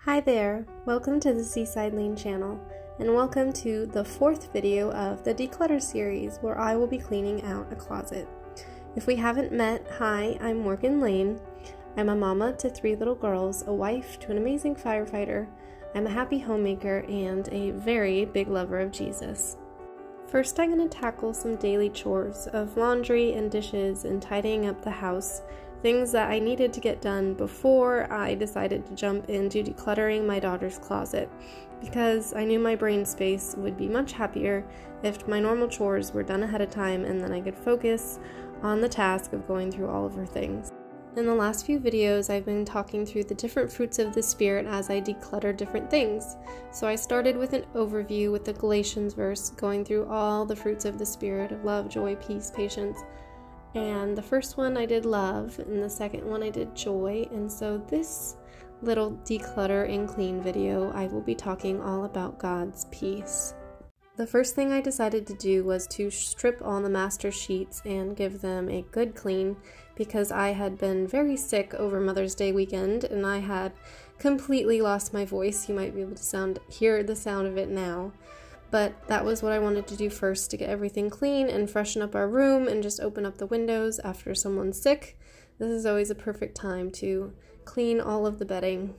Hi there, welcome to the Seaside Lane channel, and welcome to the fourth video of the Declutter series where I will be cleaning out a closet. If we haven't met, hi, I'm Morgan Lane. I'm a mama to 3 little girls, a wife to an amazing firefighter, I'm a happy homemaker, and a very big lover of Jesus. First, I'm going to tackle some daily chores of laundry and dishes and tidying up the house, things that I needed to get done before I decided to jump into decluttering my daughter's closet, because I knew my brain space would be much happier if my normal chores were done ahead of time and then I could focus on the task of going through all of her things. In the last few videos, I've been talking through the different fruits of the Spirit as I declutter different things. So I started with an overview with the Galatians verse, going through all the fruits of the Spirit of love, joy, peace, patience. And the first one I did love, and the second one I did joy. And so this little declutter and clean video, I will be talking all about God's peace. The first thing I decided to do was to strip all the master sheets and give them a good clean, because I had been very sick over Mother's Day weekend and I had completely lost my voice. You might be able to hear the sound of it now. But that was what I wanted to do first, to get everything clean and freshen up our room and just open up the windows after someone's sick. This is always a perfect time to clean all of the bedding.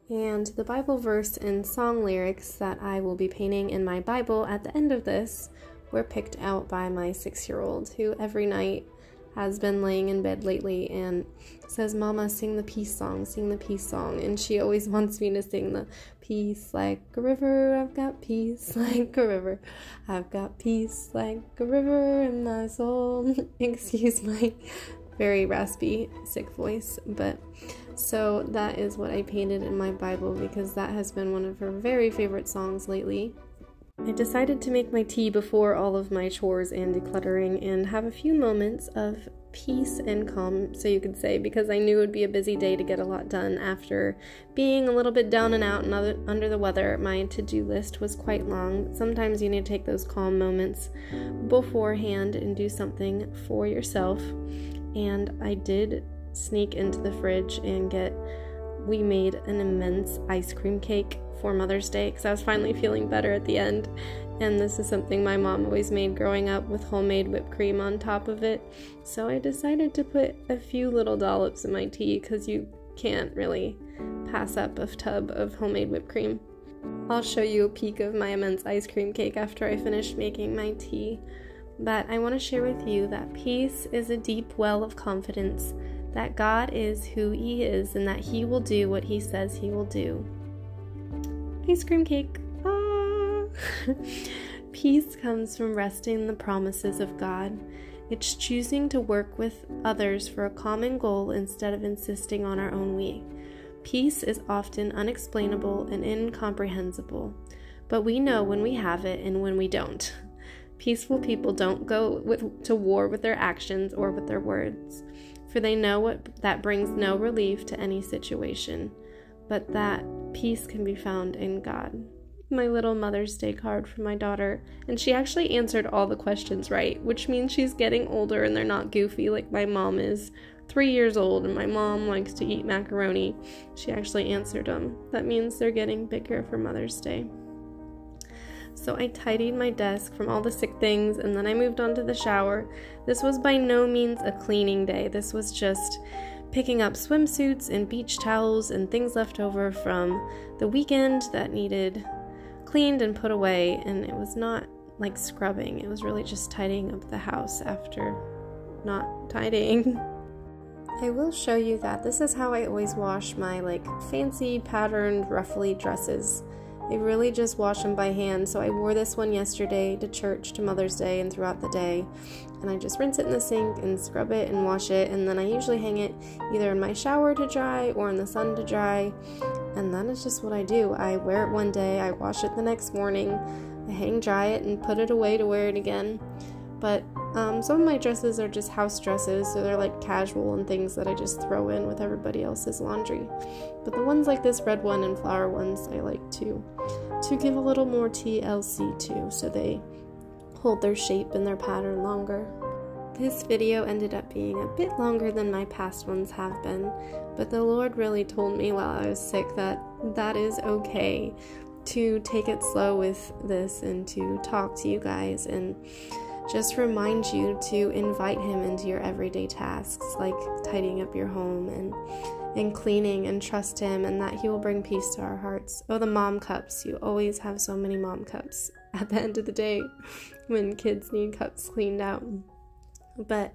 And the Bible verse and song lyrics that I will be painting in my Bible at the end of this were picked out by my 6-year-old, who every night has been laying in bed lately and says, "Mama, sing the peace song, sing the peace song." And she always wants me to sing the peace like a river, I've got peace like a river. I've got peace like a river in my soul. Excuse my very raspy, sick voice. But so that is what I painted in my Bible, because that has been one of her very favorite songs lately. I decided to make my tea before all of my chores and decluttering and have a few moments of peace and calm, so you could say, because I knew it would be a busy day to get a lot done after being a little bit down and out and under the weather. My to-do list was quite long. Sometimes you need to take those calm moments beforehand and do something for yourself. And I did sneak into the fridge and we made an immense ice cream cake for Mother's Day, because I was finally feeling better at the end. And this is something my mom always made growing up, with homemade whipped cream on top of it. So I decided to put a few little dollops in my tea, because you can't really pass up a tub of homemade whipped cream. I'll show you a peek of my immense ice cream cake after I finish making my tea. But I want to share with you that peace is a deep well of confidence that God is who He is and that He will do what He says He will do. Ice cream cake. Ah! Peace comes from resting in the promises of God. It's choosing to work with others for a common goal instead of insisting on our own way. Peace is often unexplainable and incomprehensible, but we know when we have it and when we don't. Peaceful people don't go to war with their actions or with their words, for they know that brings no relief to any situation, but that peace can be found in God. My little Mother's Day card for my daughter, and she actually answered all the questions right, which means she's getting older and they're not goofy like my mom is. 3 years old and my mom likes to eat macaroni. She actually answered them. That means they're getting bigger for Mother's Day. So I tidied my desk from all the sick things, and then I moved on to the shower. This was by no means a cleaning day. This was just picking up swimsuits and beach towels and things left over from the weekend that needed cleaned and put away. And it was not like scrubbing. It was really just tidying up the house after not tidying. I will show you that this is how I always wash my fancy patterned ruffly dresses. I really just wash them by hand. So I wore this one yesterday to church, to Mother's Day, and throughout the day. And I just rinse it in the sink and scrub it and wash it. And then I usually hang it either in my shower to dry or in the sun to dry. And that is just what I do. I wear it one day, I wash it the next morning, I hang dry it and put it away to wear it again. But some of my dresses are just house dresses, so they're like casual and things that I just throw in with everybody else's laundry. But the ones like this red one and flower ones, I like to give a little more TLC to, so they hold their shape and their pattern longer. This video ended up being a bit longer than my past ones have been, but the Lord really told me while I was sick that that is okay to take it slow with this and to talk to you guys and just remind you to invite him into your everyday tasks, like tidying up your home and cleaning, and trust him and that he will bring peace to our hearts. Oh, the mom cups. You always have so many mom cups at the end of the day when kids need cups cleaned out. But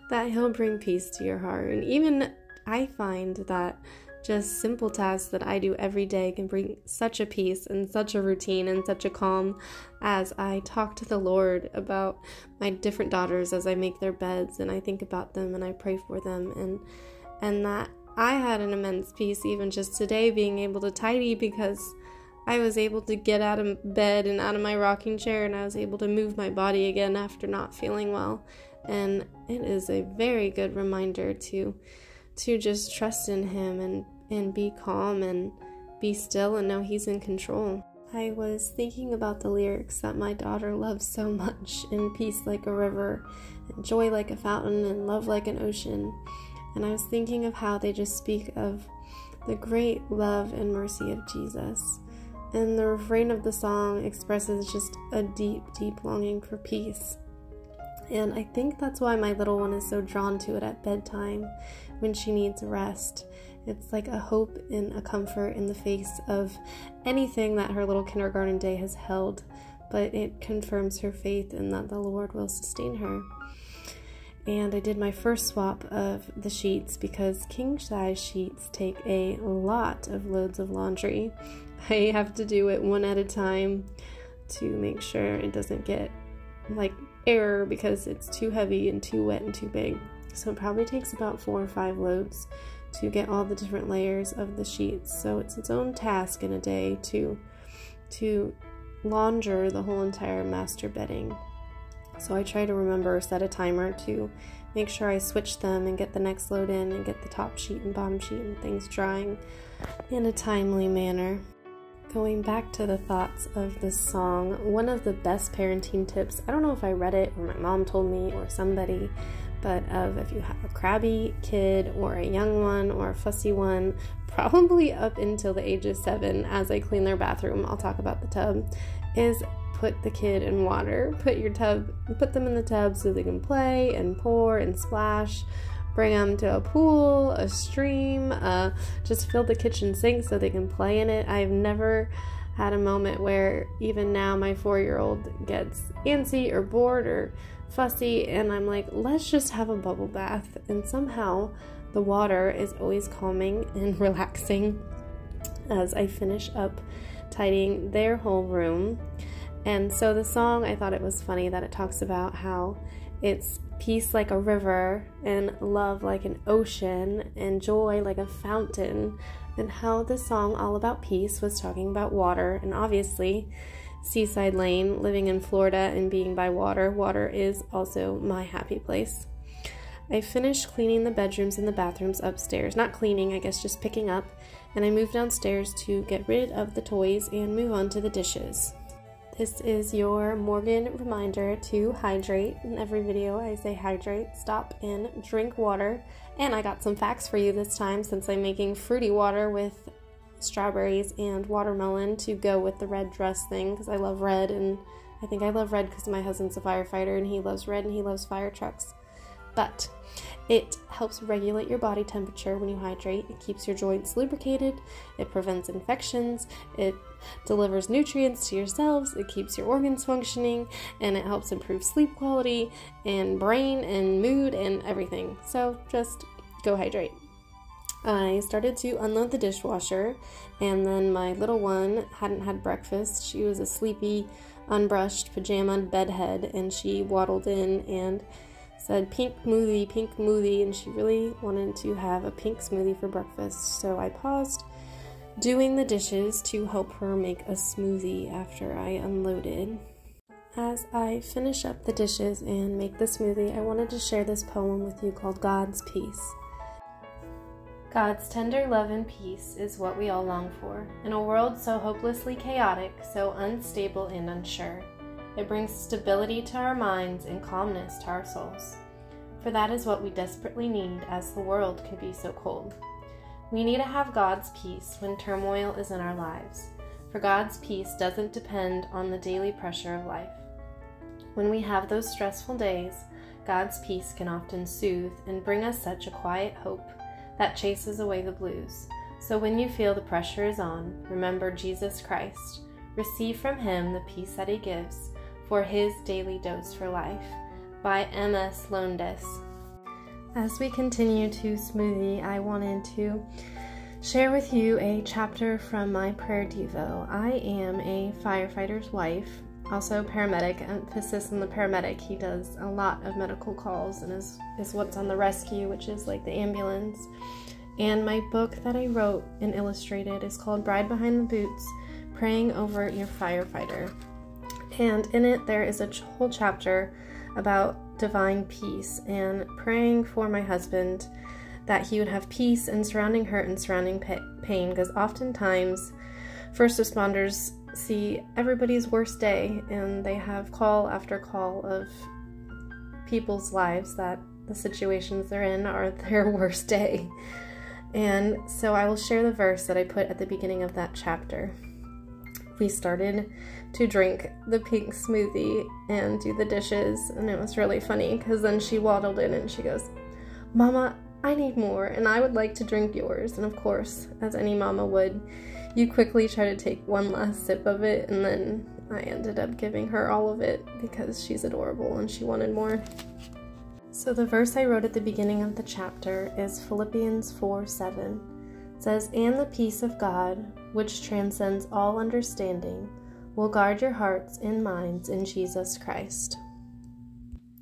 that he'll bring peace to your heart. And even I find that just simple tasks that I do every day can bring such a peace and such a routine and such a calm as I talk to the Lord about my different daughters as I make their beds and I think about them and I pray for them, and that I had an immense peace even just today being able to tidy, because I was able to get out of bed and out of my rocking chair, and I was able to move my body again after not feeling well. And it is a very good reminder to just trust in him and be calm and be still and know he's in control. I was thinking about the lyrics that my daughter loves so much, in peace like a river, and joy like a fountain, and love like an ocean. And I was thinking of how they just speak of the great love and mercy of Jesus. And the refrain of the song expresses just a deep, deep longing for peace. And I think that's why my little one is so drawn to it at bedtime when she needs rest. It's like a hope and a comfort in the face of anything that her little kindergarten day has held, but it confirms her faith in that the Lord will sustain her. And I did my first swap of the sheets because king size sheets take a lot of loads of laundry. I have to do it one at a time to make sure it doesn't get like error because it's too heavy and too wet and too big. So it probably takes about 4 or 5 loads to get all the different layers of the sheets. So it's its own task in a day to launder the whole entire master bedding. So I try to remember, set a timer to make sure I switch them and get the next load in and get the top sheet and bottom sheet and things drying in a timely manner. Going back to the thoughts of this song, one of the best parenting tips, I don't know if I read it or my mom told me or somebody, but if you have a crabby kid or a young one or a fussy one, probably up until the age of 7, as I clean their bathroom, I'll talk about the tub, is put the kid in water. Put them in the tub so they can play and pour and splash. Bring them to a pool, a stream, just fill the kitchen sink so they can play in it. I've never had a moment where even now my 4-year-old gets antsy or bored or fussy and I'm like, let's just have a bubble bath. And somehow the water is always calming and relaxing as I finish up tidying their whole room. And so the song, I thought it was funny that it talks about how it's peace like a river and love like an ocean and joy like a fountain, and how the song All About Peace was talking about water. And obviously Seaside Lane, living in Florida and being by water, water is also my happy place. I finished cleaning the bedrooms and the bathrooms upstairs. Not cleaning, I guess just picking up, and I moved downstairs to get rid of the toys and move on to the dishes. This is your Morgan reminder to hydrate. In every video I say hydrate, stop and drink water. And I got some facts for you this time since I'm making fruity water with strawberries and watermelon to go with the red dress thing, because I love red, and I think I love red because my husband's a firefighter and he loves red and he loves fire trucks. But it helps regulate your body temperature when you hydrate. It keeps your joints lubricated, it prevents infections, it delivers nutrients to your cells, it keeps your organs functioning, and it helps improve sleep quality and brain and mood and everything. So just go hydrate. I started to unload the dishwasher, and then my little one hadn't had breakfast. She was a sleepy, unbrushed, pajamaed bedhead, and she waddled in and said pink smoothie, and she really wanted to have a pink smoothie for breakfast. So I paused doing the dishes to help her make a smoothie after I unloaded. As I finish up the dishes and make the smoothie, I wanted to share this poem with you called God's Peace. God's tender love and peace is what we all long for, in a world so hopelessly chaotic, so unstable and unsure. It brings stability to our minds and calmness to our souls. For that is what we desperately need, as the world can be so cold. We need to have God's peace when turmoil is in our lives, for God's peace doesn't depend on the daily pressure of life. When we have those stressful days, God's peace can often soothe and bring us such a quiet hope that chases away the blues. So when you feel the pressure is on, remember Jesus Christ. Receive from Him the peace that He gives for His daily dose for life. By M.S. Lowndes. As we continue to smoothie, I wanted to share with you a chapter from my prayer devo. I am a firefighter's wife, also paramedic, emphasis on the paramedic. He does a lot of medical calls and is what's on the rescue, which is like the ambulance. And my book that I wrote and illustrated is called Bride Behind the Boots, Praying Over Your Firefighter. And in it there is a whole chapter about divine peace and praying for my husband that he would have peace in surrounding hurt and surrounding pain, because oftentimes first responders see everybody's worst day and they have call after call of people's lives that the situations they're in are their worst day. And so I will share the verse that I put at the beginning of that chapter. We started to drink the pink smoothie and do the dishes, and it was really funny because then she waddled in and she goes, "Mama, I need more and I would like to drink yours." And of course, as any mama would, you quickly try to take one last sip of it, and then I ended up giving her all of it because she's adorable and she wanted more. So the verse I wrote at the beginning of the chapter is Philippians 4:7. It says, "And the peace of God, which transcends all understanding, will guard your hearts and minds in Jesus Christ."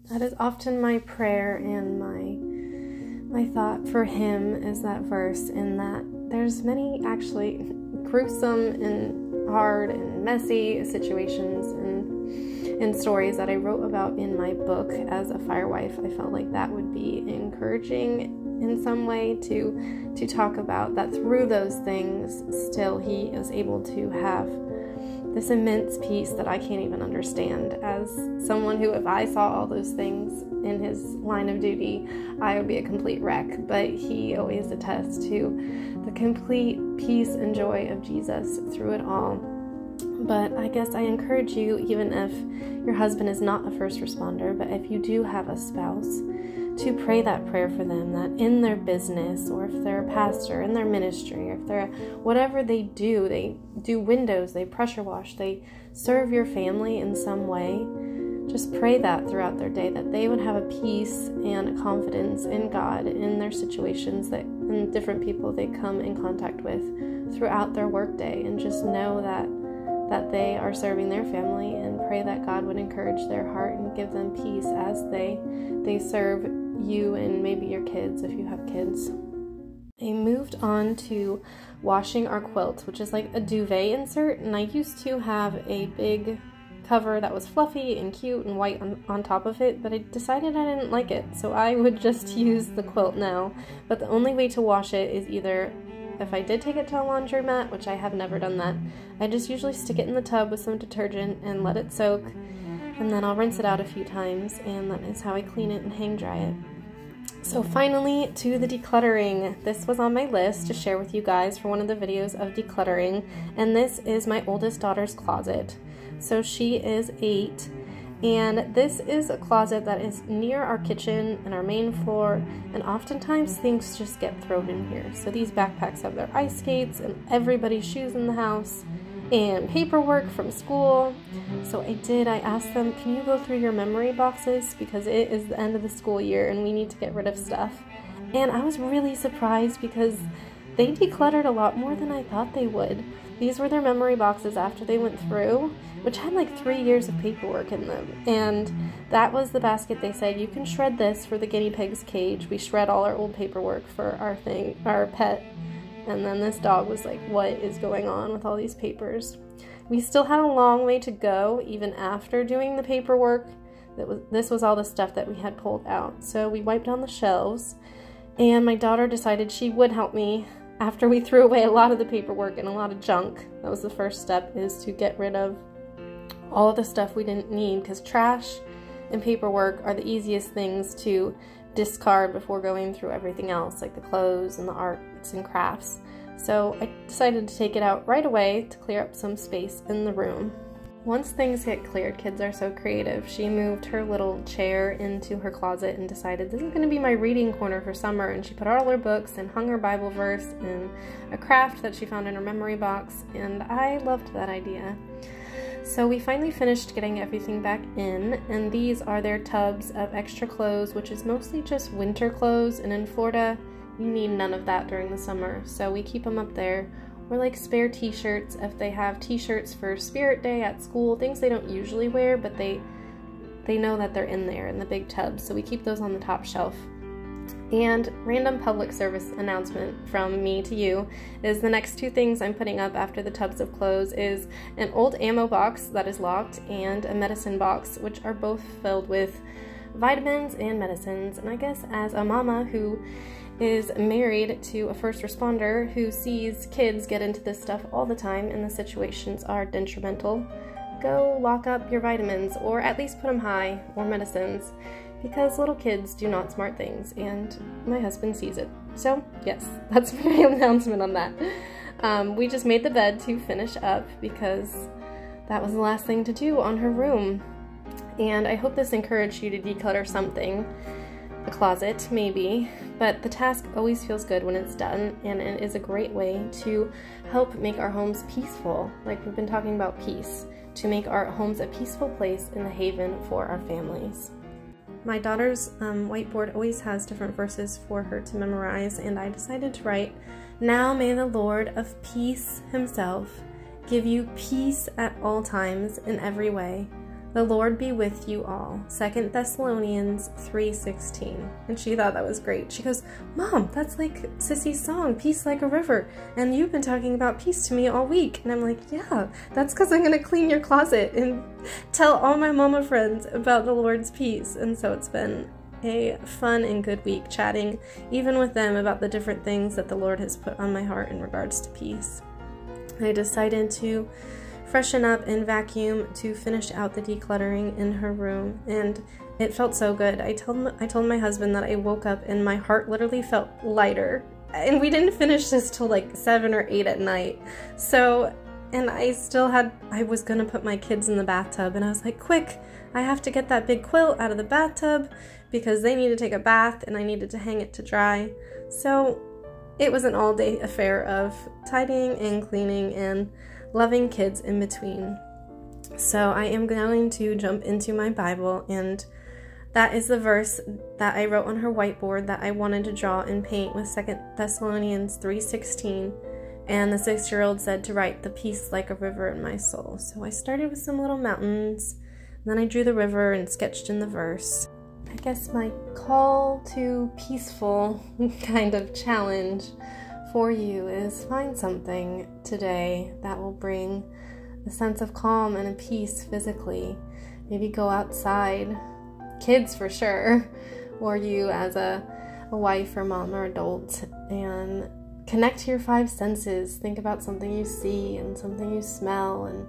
That is often my prayer, and my thought for him is that verse, in that there's many actually gruesome and hard and messy situations and stories that I wrote about in my book as a firewife. I felt like that would be encouraging in some way to talk about that through those things still he is able to have this immense peace that I can't even understand. As someone who, if I saw all those things in his line of duty, I would be a complete wreck, but he always attests to the complete peace and joy of Jesus through it all. But I guess I encourage you, even if your husband is not a first responder, but if you do have a spouse, to pray that prayer for them, that in their business, or if they're a pastor, in their ministry, or if they're whatever they do windows, they pressure wash, they serve your family in some way. Just pray that throughout their day, that they would have a peace and a confidence in God in their situations, that and different people they come in contact with throughout their workday, and just know that they are serving their family, and pray that God would encourage their heart and give them peace as they serve you and maybe your kids if you have kids. I moved on to washing our quilt, which is like a duvet insert, and I used to have a big cover that was fluffy and cute and white on top of it, but I decided I didn't like it, so I would just use the quilt now. But the only way to wash it is either, if I did take it to a laundromat, which I have never done that, I just usually stick it in the tub with some detergent and let it soak, and then I'll rinse it out a few times, and that is how I clean it and hang dry it. So finally, to the decluttering. This was on my list to share with you guys for one of the videos of decluttering, and this is my oldest daughter's closet. So she is 8, and this is a closet that is near our kitchen and our main floor, and oftentimes things just get thrown in here. So these backpacks have their ice skates and everybody's shoes in the house, and paperwork from school. So I asked them, can you go through your memory boxes, because it is the end of the school year and we need to get rid of stuff. And I was really surprised because they decluttered a lot more than I thought they would. These were their memory boxes after they went through, which had like 3 years of paperwork in them. And that was the basket. They said, you can shred this for the guinea pig's cage. We shred all our old paperwork for our pet. And then this dog was like, what is going on with all these papers? We still had a long way to go even after doing the paperwork. This was all the stuff that we had pulled out. So we wiped down the shelves, and my daughter decided she would help me after we threw away a lot of the paperwork and a lot of junk. That was the first step, is to get rid of all of the stuff we didn't need, because trash and paperwork are the easiest things to discard before going through everything else, like the clothes and the art arts and crafts. So I decided to take it out right away to clear up some space in the room. Once things get cleared, kids are so creative. She moved her little chair into her closet and decided this is going to be my reading corner for summer, and she put all her books and hung her Bible verse in a craft that she found in her memory box, and I loved that idea. So we finally finished getting everything back in, and these are their tubs of extra clothes, which is mostly just winter clothes, and in Florida you need none of that during the summer, so we keep them up there. Or like spare t-shirts if they have t-shirts for Spirit Day at school, things they don't usually wear, but they know that they're in there in the big tubs, so we keep those on the top shelf. And random public service announcement from me to you is the next two things I'm putting up after the tubs of clothes is an old ammo box that is locked and a medicine box, which are both filled with vitamins and medicines. And I guess as a mama who is married to a first responder who sees kids get into this stuff all the time and the situations are detrimental, go lock up your vitamins, or at least put them high, or medicines, because little kids do not smart things, and my husband sees it. So yes, that's my announcement on that. We just made the bed to finish up because that was the last thing to do on her room, and I hope this encouraged you to declutter something. A closet, maybe, but the task always feels good when it's done, and it is a great way to help make our homes peaceful, like we've been talking about peace, to make our homes a peaceful place and a haven for our families. My daughter's whiteboard always has different verses for her to memorize, and I decided to write, "Now may the Lord of peace himself give you peace at all times in every way. The Lord be with you all." 2 Thessalonians 3:16. And she thought that was great. She goes, "Mom, that's like Sissy's song, Peace Like a River. And you've been talking about peace to me all week." And I'm like, yeah, that's because I'm going to clean your closet and tell all my mama friends about the Lord's peace. And so it's been a fun and good week chatting, even with them, about the different things that the Lord has put on my heart in regards to peace. I decided to freshen up and vacuum to finish out the decluttering in her room, and it felt so good. I told my husband that I woke up and my heart literally felt lighter, and we didn't finish this till like 7 or 8 at night. So, and I was gonna put my kids in the bathtub, and I was like, quick, I have to get that big quilt out of the bathtub because they need to take a bath and I needed to hang it to dry. So it was an all-day affair of tidying and cleaning and loving kids in between. So I am going to jump into my Bible, and that is the verse that I wrote on her whiteboard that I wanted to draw and paint with 2 Thessalonians 3:16, and the 6-year-old said to write "the peace like a river in my soul." So I started with some little mountains, and then I drew the river and sketched in the verse. I guess my call to peaceful kind of challenge for you is find something today that will bring a sense of calm and a peace physically. Maybe go outside, kids for sure, or you as a wife or mom or adult, and connect to your 5 senses. Think about something you see and something you smell, and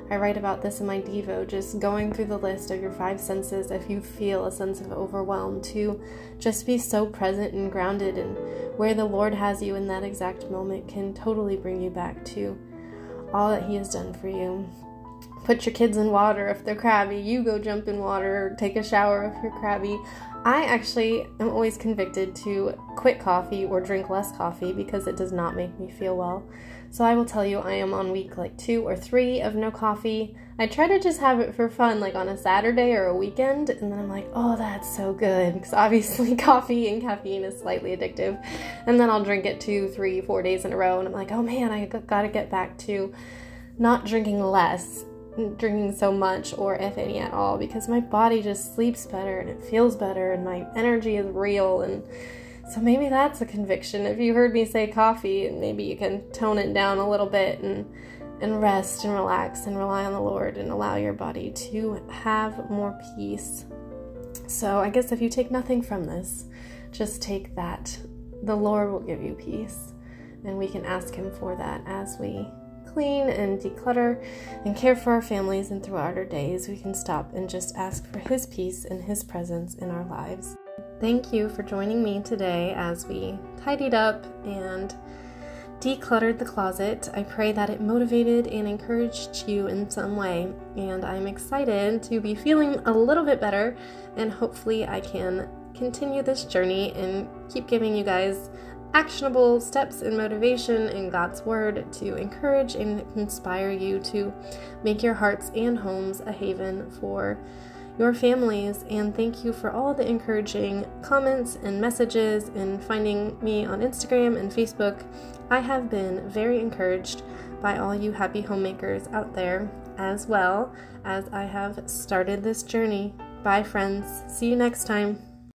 I write about this in my Devo, just going through the list of your 5 senses if you feel a sense of overwhelm, to just be so present and grounded, and where the Lord has you in that exact moment can totally bring you back to all that He has done for you. Put your kids in water if they're crabby. You go jump in water, or take a shower if you're crabby. I actually am always convicted to quit coffee or drink less coffee because it does not make me feel well. So I will tell you, I am on week like 2 or 3 of no coffee. I try to just have it for fun, like on a Saturday or a weekend, and then I'm like, oh, that's so good, because obviously coffee and caffeine is slightly addictive. And then I'll drink it 2, 3, 4 days in a row, and I'm like, oh man, I gotta get back to not drinking less, drinking so much, or if any at all, because my body just sleeps better and it feels better and my energy is real. And so maybe that's a conviction. If you heard me say coffee, and maybe you can tone it down a little bit and rest and relax and rely on the Lord and allow your body to have more peace. So I guess if you take nothing from this, just take that the Lord will give you peace, and we can ask Him for that as we clean and declutter and care for our families, and throughout our days we can stop and just ask for His peace and His presence in our lives. Thank you for joining me today as we tidied up and decluttered the closet. I pray that it motivated and encouraged you in some way, and I'm excited to be feeling a little bit better, and hopefully I can continue this journey and keep giving you guys actionable steps and motivation in God's Word to encourage and inspire you to make your hearts and homes a haven for your families. And thank you for all the encouraging comments and messages and finding me on Instagram and Facebook. I have been very encouraged by all you happy homemakers out there, as well as I have started this journey. Bye friends, see you next time.